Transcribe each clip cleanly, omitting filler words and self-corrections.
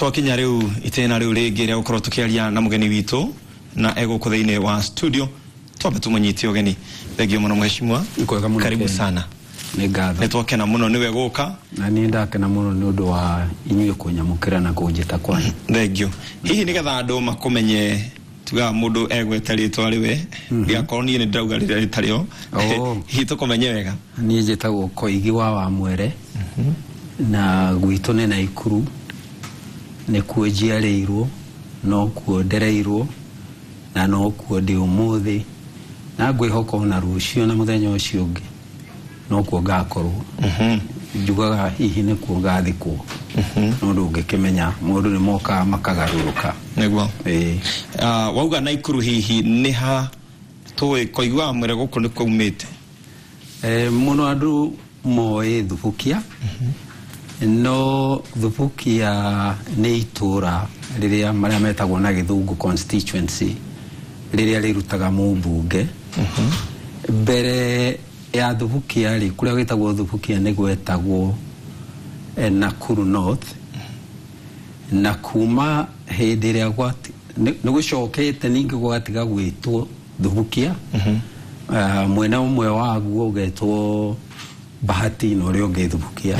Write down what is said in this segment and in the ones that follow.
Twakinya riu itena riu ringi ria gukorwo tukiaria na mugeni witu na ego kuthaine wa studio twabe tumunyiti ogeni thegio muno mheshimiwa karibu sana ni ngatho netwakena muno niwe guka na ni ndakena muno ni undu wa inyuĩ kunyamukira na kunjita kwanyu thegio hihi ni getha andu makumenye tuga mundu egweta ritwa riwe giakorwo ni ndauga ritario hihi tukumenye wega ni njitagwo Koigi wa Mwere na gwitu ni Naikuru ni kuo njiarĩirwo no kuo ndereirwo na no kuo ndi umuthi na ngwĩhoka na rũciũ na muthenya ũcio ũngĩ no kuo ngakorwo njugaga hihi ni kuo ngathikwo no ndũngĩkĩmenya mũndũ nĩ moka makagarũrũka nĩguo wauga Naikuru hihi nĩ ha tũĩ Koigi wa Mwere gũkũ nĩ kuumĩte mũno andũ moĩ Thubukia no Thubukia ni itura riria maria metagwo na Githungu constituency riria rirutaga mũmbunge mbere ya Thubukia ri kuria gwetagwo Thubukia ni gwetagwo Nakuru North na kuma hindi ria gwati ni gucokete ningi gwatiga gwitwo Thubukia mwena umwe waguo ugetwo Bahati no rio Thubukia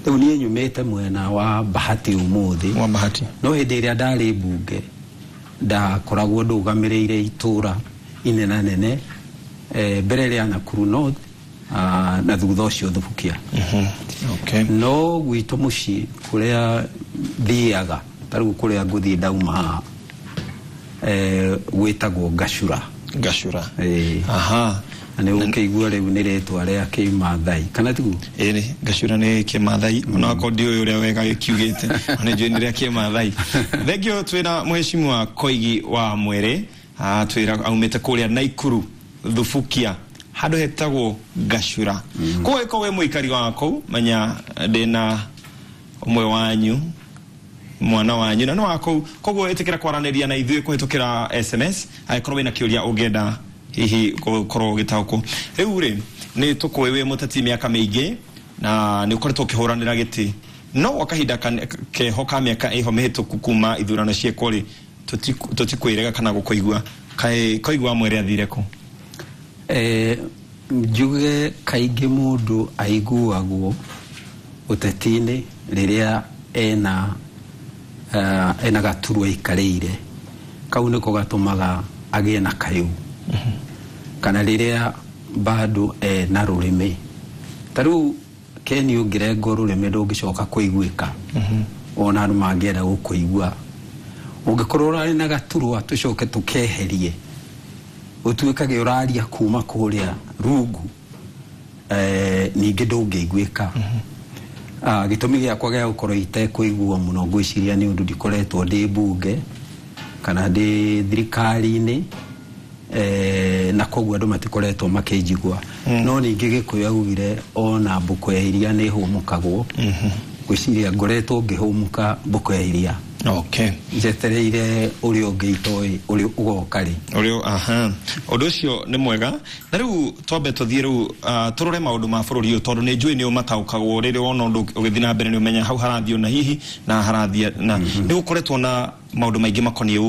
Riu nie nyumite mwena wa Bahati umuthi wa Bahati no hindi ria ndari bunge ndakoragwo ndugamireire itura inena nene mbere ria Nakuru North na thutha ucio Thubukia okay no gwitu muci kuria thiaga tariu kuria nguthi ndauma gwitagwo Gashura aha ane ukigua riu ni retwa ria Kimathai kana tigu Gashura ni Kimathai ona ko ndio uria wega kiugite ona ndio ni ria Kimathai thegio twina mheshimiwa Koigi wa Mwere twira aumite kuria Naikuru Thubukia handu hetagwo Gashura ko we muikari wako manya ndina umwe wanyu mwana wanyu na no wako koguo etikira kwaraniria na ithuĩ kuhitukira SMS aikorwo na kiuria ungenda hihi gukorwo gitauko riu ri ni tukwewe mutati miaka mingi na ni ukoretwo kihuranira giti no wakahinda kehoka miaka iho mihituku kuma ithurano ciekwo ri tutikwirega kana gukoigua Koigwa Mwere athire ku njuge kaingi mundu aiguagwo utetini riria ena gaturwa ikarĩire kau niko gatumaga agie na kayu kana riria bado na rurimi taru Keni ungirengo rurimi ndungicoka kuiguika ona andu mangienda gukuigua ungikorwo urari na gaturwa tucoke tukeherie utuikage uraria kuma kuria rungu ningi ndungiguika gitumi giakwa gia gukorwo itekuigua muno ngwiciria ni undu ndikoretwo ndi bunge kana ndi thirikari-ini na koguo andu matikoretwo makijigwa no ningi gikuyu augire ona mbuko ya iria ni humukagwo gwiciria ngoretwo ngihumuka mbuko ya iria okay njetereire urio ngeitoi urio ugokari urio undu ucio ni mwega na riu twambe tuthie riu turore maundu ma bururi uyu tondu ni njui ni umataukagwo riri wona undu ugithina mbere ni umenya hau harathio na hihi na harathia na ni gukoretwo na maundu maingi makonie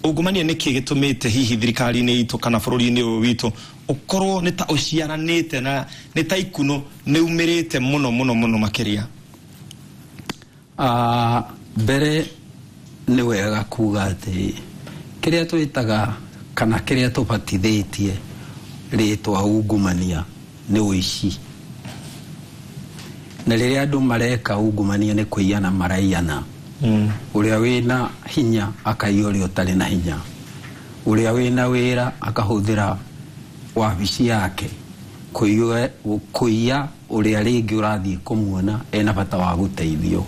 ungumania ni kigitumite hihi thirikari-ini itu kana bururi-ini uyu witu ukorwo ni ta uciaranite na ni ta ikuno ni umirite muno makiria mbere ni wega kuga ati kiria twitaga kana kiria tubatithitie ritwa ungumania ni uici na riria andu mareka ungumania ni kuiana maraiana uria wina hinya akaiyo uri utari na hinya uria wina wira akahuthira wabici yake kuiya uria ringi urathie kumuona ena bata wa guteithio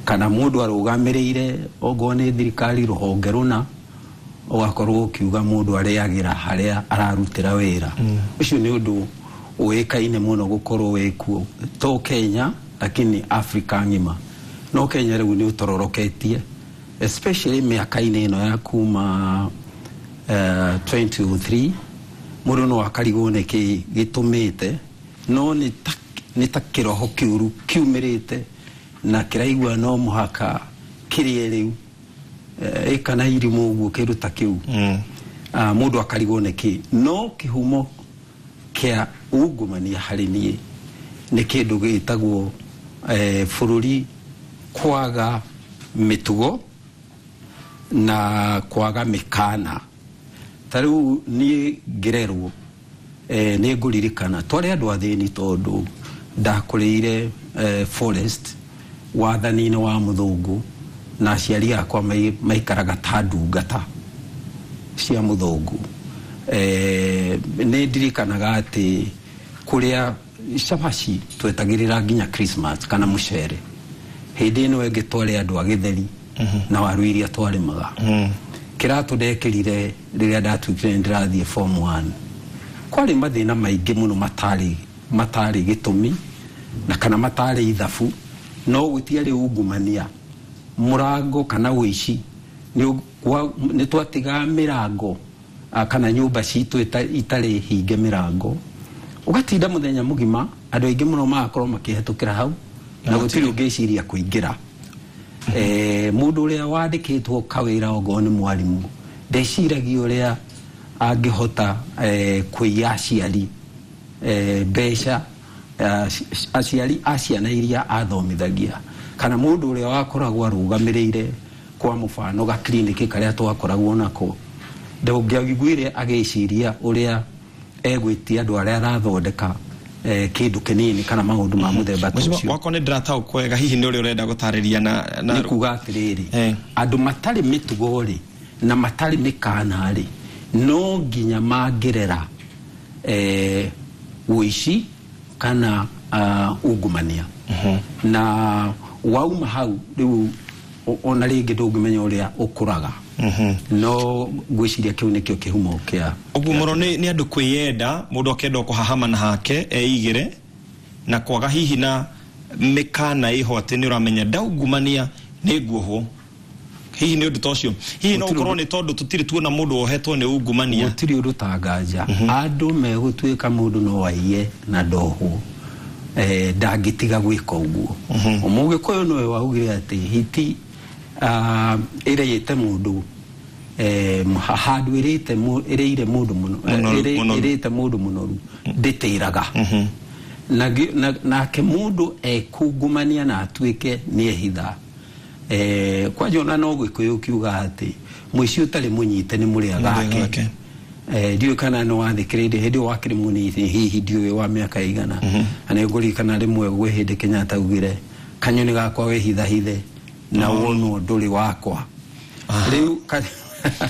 kana mundu arugamireire ogo ni thirikari ruhonge runa ugakorwo ukiuga mundu ariagira haria ararutira wira ucio ni undu uikaine muno gukorwo wekuo to Kenya lakini Africa ngima no Kenya riu ni utororoketie especially miaka-ini ino ya kuma 2003 mundu no akarigwo gitumite no ni ta kiroho kiuru kiumirite na kiraigua no muhaka kirie riu kana irimu uguo kiruta kiu mundu akarigwo neki no kihumo kia ungumania hari nie ni kindu gitagwo bururi kwaga mitugo na kwaga mikana. Tariu ni ngirerwo ni nguririkana twari andu athini tondu ndakurire forest wathani-ini wa muthungu na aciari akwa maikaraga ta ndungata cia muthungu. Ni ndirikanaga ati kuria cabaci twetagirira nginya Christmas kana mucere hindi ino enge twari andu a githeri na waru iria twarimaga. Kiratu ndekirire riria ndatwikire ndirathie form 1 kwari mathina maingi muno matari gitumi na kana matari ithabu no gutiari ungumania murango kana uici ni twatiga mirango kana nyumba citu itari hinge mirango ugatinda muthenya mugima andu aingi muno magakorwo makihetukira hau na gutiri ungiciria kuingira. Mundu uria wandikitwo kawira ogo ni mwarimu ndeciragia uria angihota kuiya aciari mbeca aciari aciana iria athomithagia kana mundu uria wakoragwo arugamirire kwa mufano ga clinic karia twakoragwo nako ndungiagiguire agiciria uria egwitia andu aria arathondeka kindu kinini kana maundu ma muthemba tucio. Wakone ndratau kwega hihi ni uri urenda gutariria na kuga atiriri andu matari mitugo ri na matari mikana ri no nginya mangirera uici kana ungumania na wauma hau riu ona ringi ndungimenya uria ukuraga no gwiciria kiu nikio kihumo kia ugumoro ni andu kwiyenda mundu akenda kuhahama na hake eigire na kwaga hihi na mikana ihote ni uramenya ndaungumania ni guoho hihi ni undu tocio hihi no ukorwo ni tondu tutiri tuona mundu ohetwo ni ungumania tutiri undu tangaja andu megutwika mundu no waiye na ndoho ndangitiga gwika uguo umuge koyo no waugire ati hiti ireyete mundu handu ireire mundu muno irete mundu munoru nditiraga na ke mundu ekungumania na atwike ni ehitha kwa jona no gwikuyu kiuga ati muici utari munyite ni muriaga ake ndiyo kana no wathikirire hindi wakiri munini hihi ndiyo wa miaka igana ane nguri kana rimwe gwe hindi Kenyatta ugire kanyoni gakwa we hitha hithe na wonu nduri wakwa riu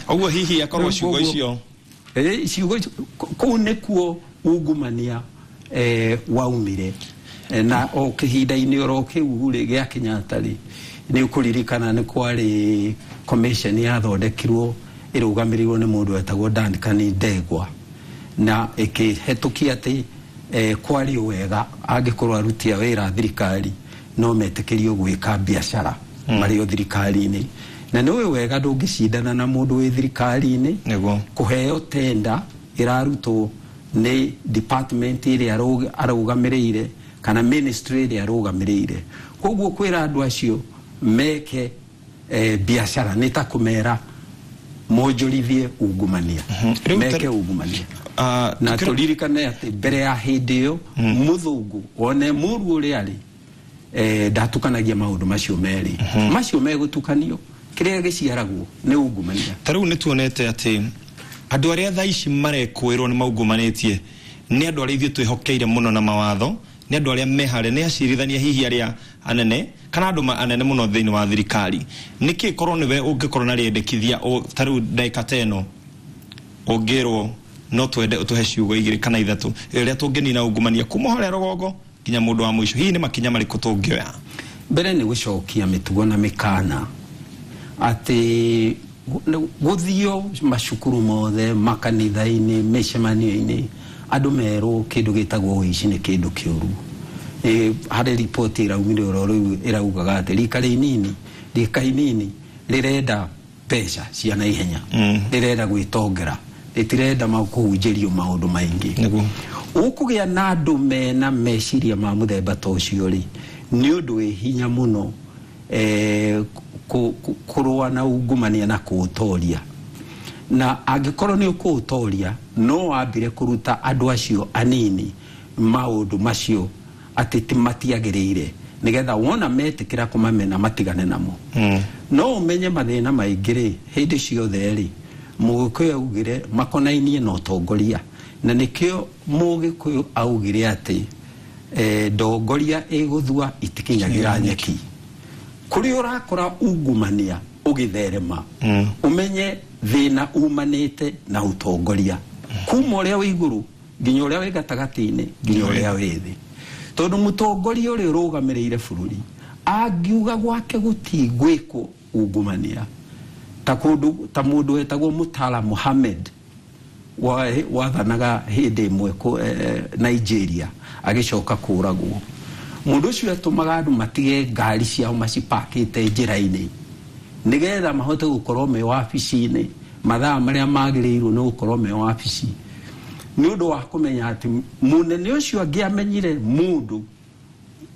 ogwo hihi akorwo ciugo icio ciugo ko nekuo ungumania waumire na o kihinda-ini oro kiu ri gia Kenyatta ri ni ukuririkana ni kwari commission yathondekirwo irugamirirwo ni mundu etagwo Duncan Ndegwa na ikihetukia ati kwari wega angikorwo arutia wira thirikari no metikirio gwika biashara mario thirikari-ini na niwe wega ndungicindana na mundu wi thirikari-ini kuheo tenda irarutwo ni department iria arugamirire kana ministry iria arugamirire koguo kwira andu acio meke biashara nitakumera mojorithie ungumania meke ungumania na turirikane ati mbere ya hindi iyo muthungu one muru uri ari ndatukanagia maundu macio meri macio megutukanio kiria giciaragwo ni ungumania. Tariu ni tuonete ati andu aria thaici marekwirwo ni maungumanitie ni andu aria ithuĩ twihokeire muno na mawatho ni andu aria mehare ni acirithania hihi aria anene kana andu anene muno thiini wa thirikari niki korwo niwe ungikorwo na riendekithia tariu ndaika teno ungirwo no twende utuhe ciugo igiri kana ithatu iria tungenina ungumania kuma haria rogongo kinya mundu wa mwisho hihi ni makinya mariko tungioya mbere ni gucokia mitugo na mikana ati guthio macukuru mothe makanitha-ini micemanio-ini andu merwo kindu gitagwo uici ni kindu kiuru hari report iraumire oro iraugaga ati rika inini rirenda pesa cia na ihenya rirenda gwitongera ritirenda makuhunjirio maundu maingi ukugia na andu mena meciria ma muthemba tocio ri ni undu wi hinya muno kurua na ungumania na kuutoria, na angikorwo ni ukuutoria no wambire kuruta andu acio anini maundu macio ati timatiagirire nigetha wona metikira kumamena matigane namo. No umenye mathina maingiri hindi ciothe ri Mugikuyu augire makonainie na utongoria, na nikio Mugikuyu augire ati ndongoria iguthua itikinyagira nyeki. Kuri urakora ungumania ugitherema umenye thina umanite na utongoria kuma uria wi iguru nginya uria wi gatagati-ini nginya uria wi thi. Tondu mutongoria uri urugamirire bururi angiuga gwake gutigwiko ungumania ta mundu wetagwo Mutala Muhammad wathanaga hindi imwe Nigeria agicoka kuragwo. Mundu ucio atumaga andu matige ngari ciao macipakite njira-ini nigetha mahote gukorwo me wabici-ini mathaa maria magirirwo ni gukorwo me wabici, ni undu wa kumenya ati munene ucio angiamenyire mundu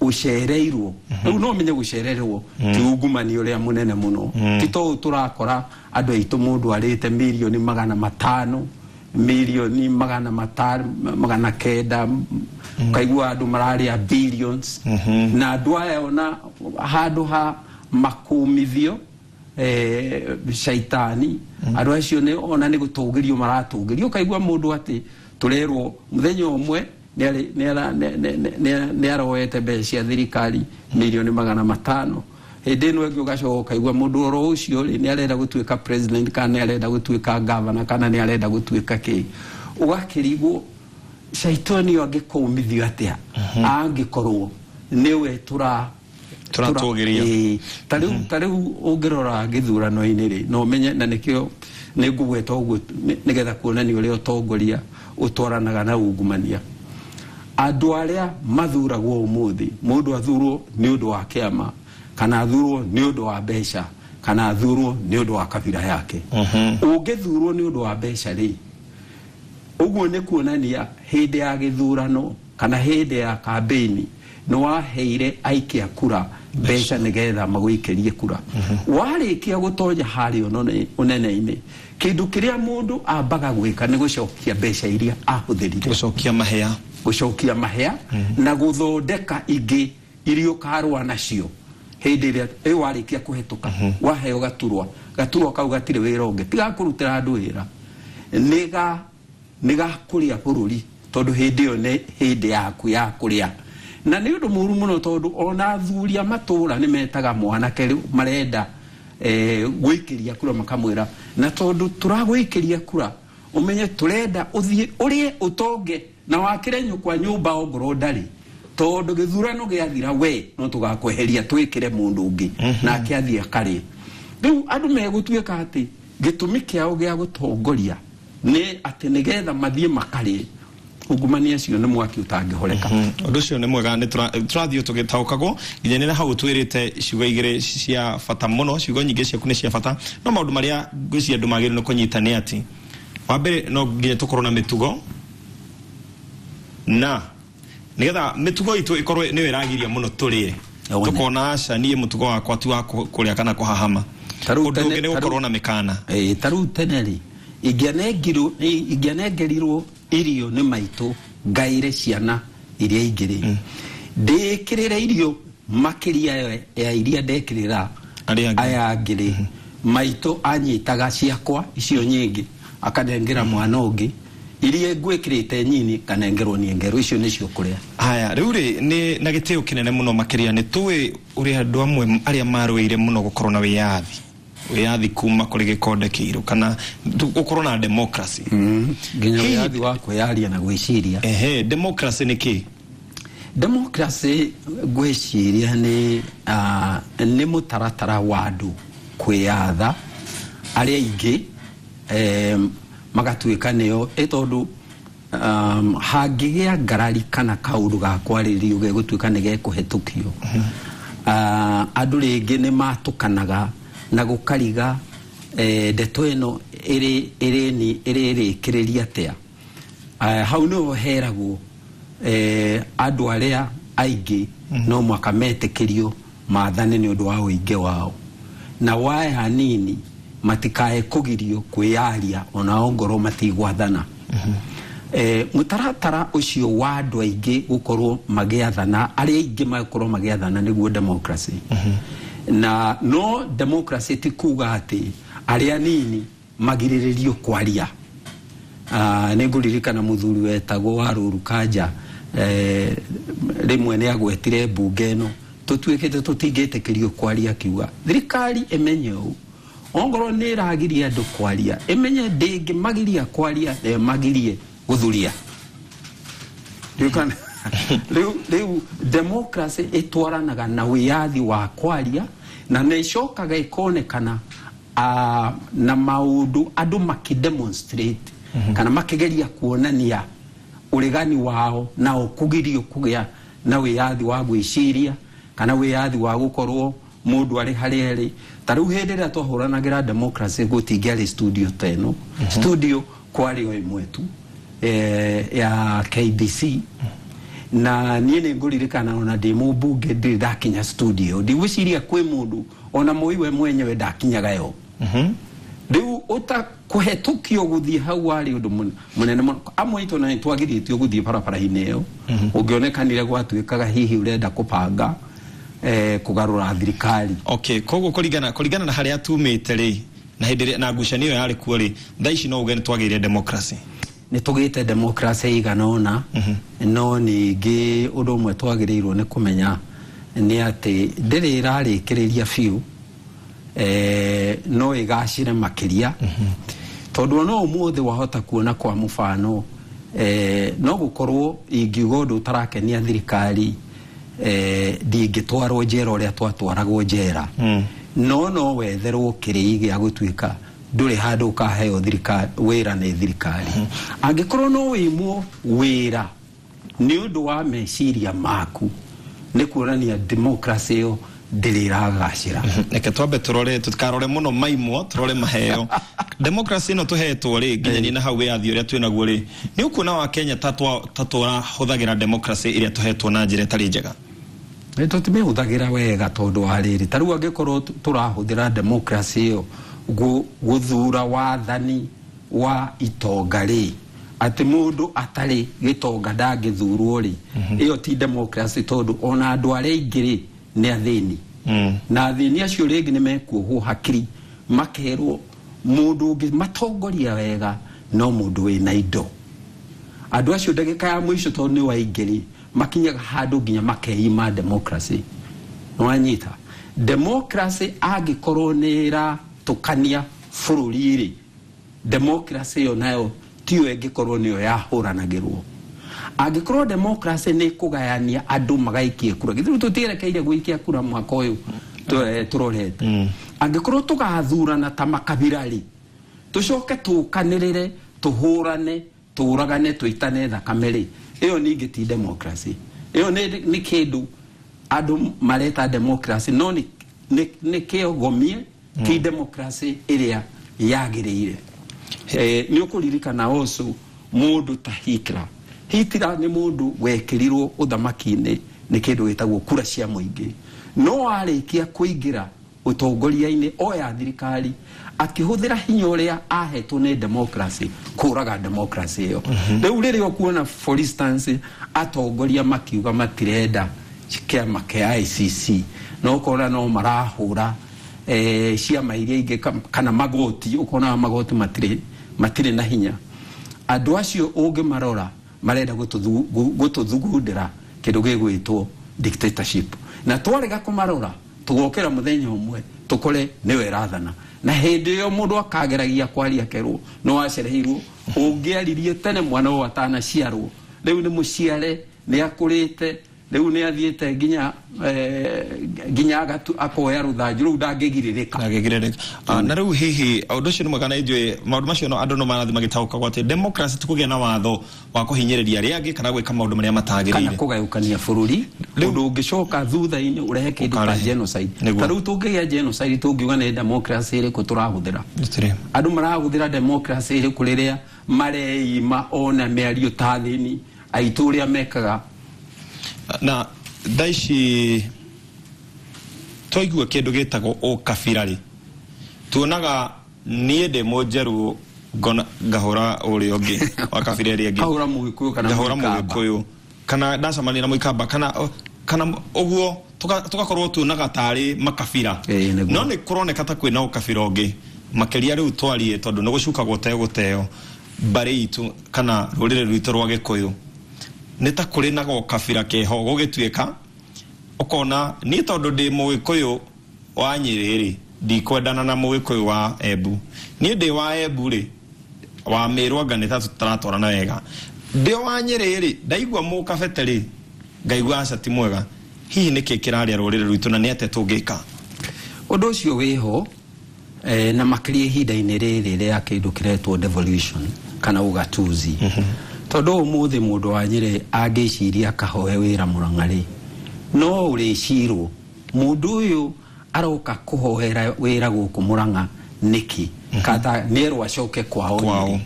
ucereirwo. Riu no menye gucererwo ti ungumani uria munene muno. Tito turakora andu aitu mundu arite milioni 500 milioni 900 kaigua andu mararia billions na andu aya ona handu ha makumithio shaitani andu acio ni ona ni gutugirio maratugirio. Kaigua mundu ati turerwo muthenya umwe ni aroete mbeca thirikari milioni 500 hindi no ngi ugacoka kaigua mundu oro ucio ni arenda gutuika president kana ni arenda gutuika governor kana ni arenda gutuika ki ugakirigwo shaitani angikumithio atia angikorwo niwe turatugiria. Tariu ungirora githurano-ini ri no menye na nikio ningugweta uguo nigetha kuonania uria utongoria utwaranaga na ungumania. Andu aria mathuragwo umuthi mundu athurwo ni undu wa kiama kana athurwo ni undu wa mbeca kana athurwo ni undu wa kabila yake. Ungithurwo ni undu wa mbeca ri uguo ni kuonania hindi ya githurano kana hindi ya kampeni no waheire aikia kura mbeca nigetha magwikirie kura. Warikia gutonya hari unene-ini kindu kiria mundu ambaga gwika ni gucokia mbeca iria ahuthirire, gucokia mahea na guthondeka ingi irio karwa nacio hindi iria warikia kuhituka waheo gaturwa kau gatire wira ungi tiga kurutira andu wira niga kuria bururi tondu hindi iyo ni hindi yaku ya kuria. Na ni undu muru muno tondu ona thuria matura ni metaga mwanake marenda gwikiria kura makamwira na tondu turagwikiria kura umenye turenda uthie urie utonge na wakire nyukwa nyumba ongoro ndari tondu githurano giathira we no tugakweheria twikire mundu ungi na akiathia kari. Riu andu megutuika ati gitumi kiao gia gutongoria ni ati nigetha mathie makari ungumania cio ni mwaki utangihoreka. Undu cio ni mwega ni turathio tugitaukagwo nginya ni hau twirite ciugo igire cia fata muno. Ciugo nyingi ciaku ni cia fata no maundu maria ngwiciria andu magire no kunyita ni ati wa mbere no nginya tukorwo na mitugo na nigetha mitugo itu ikorwo ni wiragiria muno turie tukona aca nie mutugo wakwa tu wa kuria kana kuhahama undu ungi ni gukorwo na mikana taru teneri igianengerirwo irio ni maitu ngaire ciana iria ingiri ndikirira irio makiria ya iria ndekirira aya ngiri maitu anyitaga ciakwa icio nyingi akanengera mwana ungi iria ngwikirite nyini kanengerwo ni ngero icio nicio kuria. Haya riu ri ni na giteo kinene muno makiria ni tuwe uri andu amwe aria marwire muno gukorwo na wiyathi kuma kuri gikonde kiiru kana gukorwo na democracy nginya wiyathi wa kweyaria na gwiciria. Democracy ni ki? Democracy gwiciria ni mutaratara wa andu kwiyatha aria ingi magatuika neo etondu hangigia ngarari kana kaundu ga kwaririo gegutuika ni gekuhetukio andu ringi ni matukanaga na gukariga ndeto ino iri kiriria atia hau no heragwo andu aria aige no mwaka metekerio maathane ni undu wa uinge wao na wae hanini matikae kugirio kwiaria ona ongoro matigwathana mutaratara ucio wa andu aingi gukorwo magiathana ari aingi makorwo magiathana niguo democracy na no democracy ti kuga ati ari anini magiriririo kwaria niguririkana muthuri wetagwo Waruru Kanja rimwe ni agwetire bunge no tutuikete tutingetekerio kwaria kiuga thirikari emenye ongoro ni ragiria andu kwaria emenye ndingi magiria kwaria magirie guthuria riu democracy etwaranaga na wiathi wa kwaria na necokaga ikonekana na maundu andu makidemonstrate kana makigeria kuonania uregani wao na ukugirio kugia na wiathi wa gwiciria kana wiathi wa gukorwo mundu ari harieri tariu hendera twahuranagira democracy gutingiari studio teno studio kwari oi mwetu ya KBC na niene nguririkana ona demo bunge ndakinya studio ndiwiciria kwi mundu ona muiwe mwenyewe ndakinyaga yo riu utakuhetukio guthie hau ari undu munene muno amwe ito na twagithitio guthie barabara ineo ungionekanire gwatuikaga hihi urenda kupanga kugarura thirikari okay kogo kuringana na haria tumite ri na hindire na ngucanio yari kuo ri thaici no ugene twagire democracy ni tugite democracy iganona no ningi undu umwe twagirirwo ni kumenya ni ati ndiri irarikiriria fiu no igacire makiria tondu no umuthi wahota kuona kwa mufano no gukorwo ingiuga undu utarakenia thirikari ndingitwarwo njera uria twatwaragwo njera no wetherwo kirii gia gutuika nduri handu ukaheo thirikari wira ni thirikari angikorwo no wimwo wira ni undu wa meciria maku ni kuonania democracy yo ndiragacira neke twambe turore tukarore muno maimwo turore maheo democracy no tuhetwo ri nginya na hau yathi uria twinaguo ri ni ukuna wa Kenya tatwa huthagira democracy iria tuhetwo na njira tari njega tutime huthagira wega tondu wa riri tariu angikorwo turahuthira democracy yo guthura wathani wa itongari ati mundu atari gitonga ndangithurwo ri iyo ti democracy tondu ona andu aria ingiri ni athini na athini acio ringi ni mekuohwo hakiri makerwo mundu ungi matongoria wega no mundu wina indo andu acio ndagika ya mwisho tondu ni waingiri makinyaga handu nginya makeima democracy no anyita democracy agikorwo nira tukania fururi ri democracy yo nayo tiyo egikorwo niyo yahuranagirwo agikorwo democracy ni kugayania andu magaikie kura githiru tutirekeire guikia kura mwaka uyu turorete agikorwo tugathurana ta makabirari tucoke tukanirire tuhurane turagane tuitane thakameri iyo ningi ti democracy iyo ni kindu andu mareta democracy no ni kiogomie ki democracy iria yagirire ni ukuririkana oso mundu ta Hitler ni mundu wekirirwo uthamakine ni kindu gitagwo kura cia muingi no arikia kuingira utongoria-ini oya thirikari akihuthira hinya uria ahetwo ni democracy kuraga democracy yo riu ririo kuona for instance atongoria makiuga matirenda kiama kia ICC no kora no marahura ciama iria ingi kana magoti ukona magoti matire na hinya andu acio ungi marora marenda gututhugundira kindu gigwitwo dictatorship na twarega kumarora tugokera muthenya umwe tukore niwe rathana na hindi yo mundu akageragia kwaria kerwo no acerehirwo ungiaririe tene mwana wa atana ciarwo riu ni muciare ni akurite riu ni athiete ginya akoya ruthanju riu ndangigirika na riu hihi undu cio nimwakana ijwe maundu macio no andu no marathi magitauka gwate democracy tukugia na watho wa kuhinyiriria riangi kana gwika maundu maria matagirire kana kugayukania bururi undu ungicoka thutha-ini urehe kindu ta genocide tariu tungigia genocide tungiuga ni democracy iri kuturahuthira andu marahuthira democracy iri kuriria mareima ona miario ta thini aitu uria mekaga na daishi toigua kindu gitagwo o kabirari tuonaga niende mojeru ngahora uri ongi wa kabirari angi kahora mugikuyu kana ndacamania na muikamba kana oguo tugakorwo tuonaga tari makabira no ni kuroneka ta kwina ukabira ongi makeria riu twarie tondu no gucuka guteo bari itu kana rurire rwito rwa gikuyu ni ta kuri na ukabira keho gugituika ukona ni tondu ndi mugikuyu wa Nyeri ndikwendana na mugikuyu wa Embu ni ndi wa Embu ri wa Meru anga ni tatu taratorana wega ndi wa Nyeri ri ndaigua mukabete ri ngaigua aca ti mwega hihi niki kiraria rurire rwito na ni ate tungika undu ucio wiho na makiria ihinda-inĩ rĩrĩ rĩa kĩndũ kĩretwo devolution kana ugatuzi tondu umuthi mundu wa Nyeri angĩciria akahoe wĩra Mũrang'a no ũrĩcirwo mundu ũyũ aroka kuhoera wĩra gũkũ Mũrang'a niki kata nĩerwo acoke kwao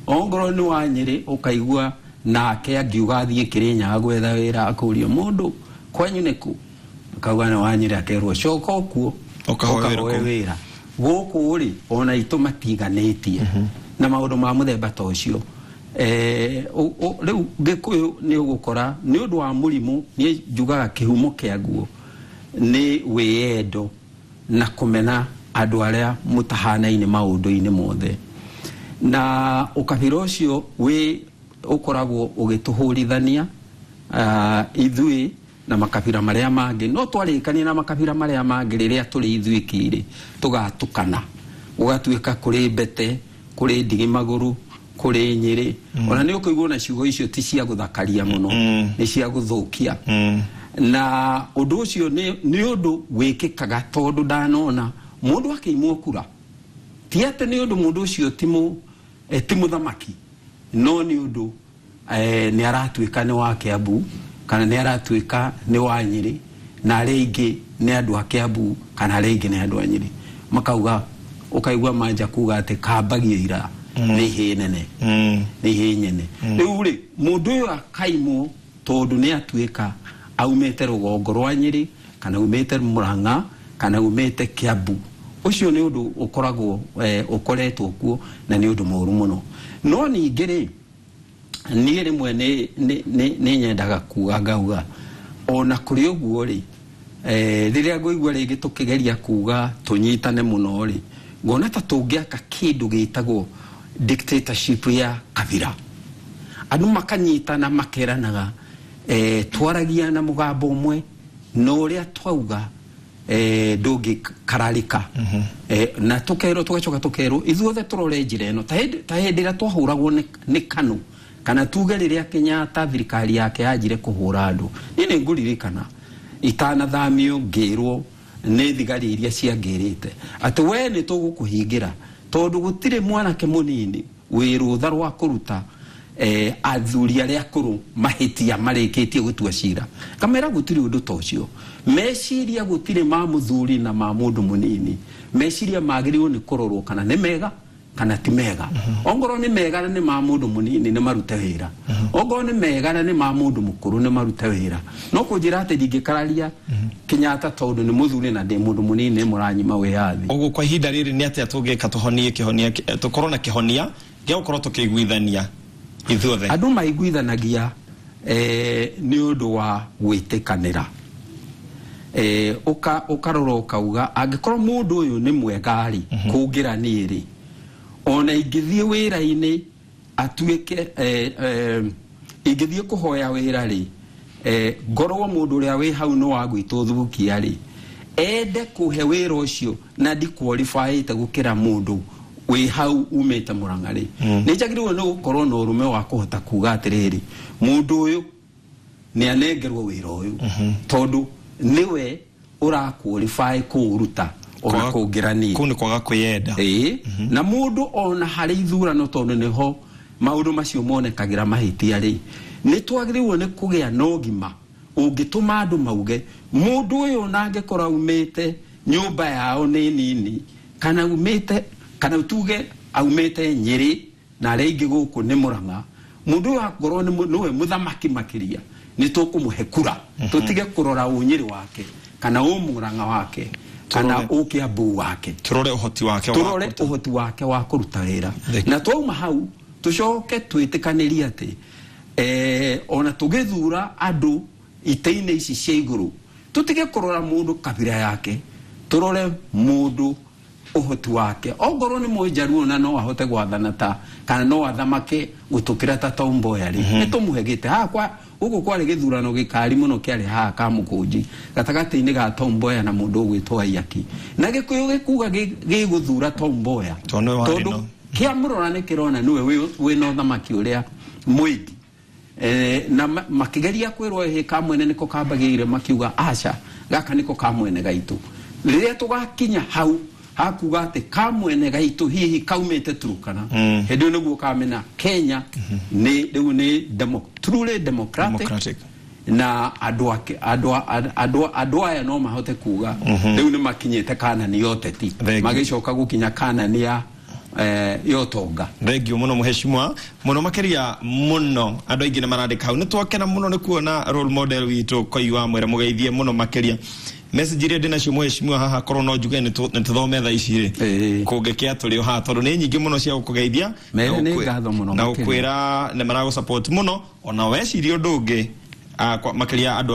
ongoro ni wa Nyeri ukaigua nake angiuga thiĩ Kĩrĩnyaga gwetha wĩra akũrio mundu kwanyu nĩku akauga ni wa Nyeri akerwo coka okuo ukahoe wĩra gũkũ ri ona itu matiganĩtie na maũndũ ma mũthemba ta ũcio riu Gĩkũyũ ni ũgũkora ni ũndũ wa mũrimũ ni njugaga kĩhumo kĩaguo ni wĩendo na kũmena andũ arĩa mũtahanaine maũndũ-inĩ mothe na ũkabira ũcio wi ũkoragwo ũgĩtũhũrithania ithuĩ na makabira maria mangi no twarikania na makabira maria mangi riria turi ithuĩ kĩrĩ tugatukana ugatuika kuri Mbete kuri Ndigimaguru kuri Nyeri ona ni ukuigua na ciugo icio ti cia guthakaria muno ni cia guthukia na undu ucio ni undu wikikaga tondu ndanona mundu akiimwo kura ti ate ni undu mundu ucio ti muthamaki no ni undu ni aratuika ni wa Kiambu kana ni aratuika ni wa Nyeri na rĩngĩ ni andu a Kiambu kana rĩngĩ ni andu a Nyeri makauga ukaigua manja kuga ati kambagia ira ni hinene ni hinyene riu ri mundu uyu akaimwo tondu ni atuika aumete rũgongo rwa Nyeri kana aumete Mũrang'a kana aumete Kiambu ucio ni undu ukoragwo ukoretwo kuo na ni undu mũru muno no ningĩ ri ni rimwe ni nyendaga kuga ngauga ona kuri uguo ri riria ngoigua ringi tukigeria kuga tunyitane muno ri ngona ta tungiaka kindu gitagwo dictatorship ya kabira andu makanyitana makeranaga twaragia na mugambo umwe no ria twauga ndungi kararika na tukero tugacoka tukero ithuothe turore njira ino ta hindira twahuragwo ni Kanu kana tuge riria Kenyatta thirikari yake yajire kuhura andu ni nguririkana itanathamio ngirwo ni thigari iria ciangirite ati we ni tugukuhingira tondu gutire mwanake munini wirutha rwa kuruta athuri aria akuru mahitia marikitie gutua cira kamera gutire undu ta ucio meciria gutire ma muthuri na ma mundu munini meciria magirirwo ni kurorwo kana ni mega kana ti mega ongoro ni mega ni ma mundu munini ni marute wira ongoro ni mega ni ma mundu mukuru ni marute wira no kujira ati ndingikararia Kenyatta tondu ni muthuri na ndi mundu munini muranyima wiyathi ogu kwa ihinda riri ni ati atungika tuhonie kihonia tukorona kihonia gia gukorwo tukiguithania ithuothe andu maiguithanagia ni undu wa gwitikanira ukarora ukauga angikorwo mundu uyu ni mwegari kungira niri ona ingithie wira-ini atuike ingithie kuhoya wira ri ngorwo mundu uria wi hau no wagwitwo thubukia ri ende kuhe wira ucio na ndi qualify ta gukira mundu wi hau umete Mũrang'a ri ni njagirwo no gukorwo na urume wa kuhota kuga atiriri mundu uyu ni anengerwo wira uyu tondu niwe ura qualify kuruta ogakungirani kuni kwaga kwiyenda na mundu ona hari ithurano tondu niho maundu macio monekagira mahitia ri ni twagiriwo ni kugia no gima ungituma andu mauge mundu uyu nangekora umete nyumba yao ni nini kana umete kana tuge aumete Nyeri na rĩngĩ gũkũ ni Mũrang'a mundu akoro niwe muthamaki makiria nitũkũmũhe kura tutige kurora unyiri wake kana umuranga wake kana ukiambu wake turore uhoti wake wa kuruta wĩra na twauma hau tucoke twĩtĩkanĩrie atĩ ona tũgĩthura andũ ite-inĩ ici cia igũrũ tutige kurora mundu kabira yake turore mundu uhoti wake ongorwo ni mũjaruo na no ahote gwathana ta kana no athamake gutukira ta Tom Mboya ri nitumuhegite kwa ugu kwari githurano gikari muno kiari ka Mukunji gatagati-ini ga Tom Mboya na mundu gwitwa Iyaki na gikuyu gikuga giguthura Tom Mboya tondu kia murora ni kirona niwe wina thamaki uria muingi na makigeria kwirwo kamwene niko kambagire makiuga aca gaka niko kamwene gaitu riria tugakinya hau hakuga ati kamwene gaitu hihi kaumete Turukana hedo niguo kamena Kenya ni truly democratic na adwa ya no mahote kuga riu ni makinyete Kanani yoteti magicoka gukinya Kanani ya yotonga thengio muno muheshimiwa muno makeria muno andu aingi na marandika hau nitwakena muno ni kuona role model witu Koigi wa Mwere mugeithie muno makeria message ire ndina cio muheshimiwa haha korwo no njuge ni tuthome tha ici ri kungekia tuli o ha tondu ni nyingi muno cia gukugeithia na ukwira ne marago support muno ona weciria undu ungi makeria andu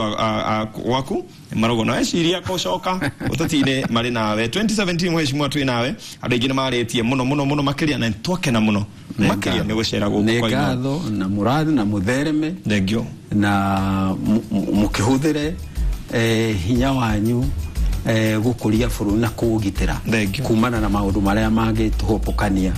waku marogo na weciria kucoka utatine mari nawe 2017 muheshimiwa twi nawe andu aingi ni maretie muno makeria na twakena muno makeria ni gucera guku kwa ngatho na murathi na muthereme thengio na mukihuthire hinya wanyu gukuria bũrũri na kũgitĩra kumana na maũndũ marĩa mangĩtũhũpũkania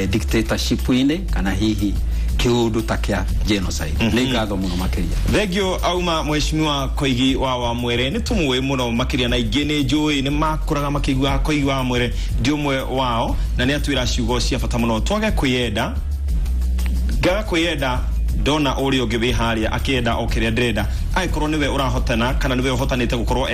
dictatorship-inĩ kana hihi kiundu ta kia genocide ni ngatho muno makeria thengio auma mheshimiwa Koigi wa Mwere ni tumuwe muno makeria na ingi ni njui ni makuraga makigwa Koigi wa Mwere ndi umwe wao na ni atwira ciugo cia bata muno twage kwiyenda gaga kwiyenda dona uri ugibe haria akienda okiria ndrenda aikorwo niwe urahotana kana niwe uhotanite gukorwo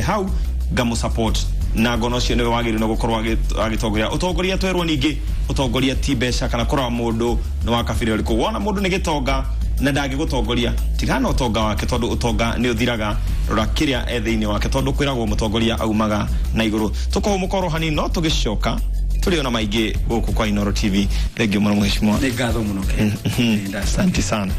hau gamu support na ngono cio niwe wagiri no gukorwo agitongoria utongoria twerwo ningi utongoria ti besha kana korwa mundu no wakabira uriku wona mundu ni gitonga na ndagi gutongoria tigana utonga wake tondu utonga ni uthiraga rora kiria ethiini wake tondu kwiragwo mutongoria aumaga na iguru tuko mukoro hani no tugicoka tuliona maingi guku kwa Inooro TV thengio muno mheshimiwa ni ngatho muno ke asante sana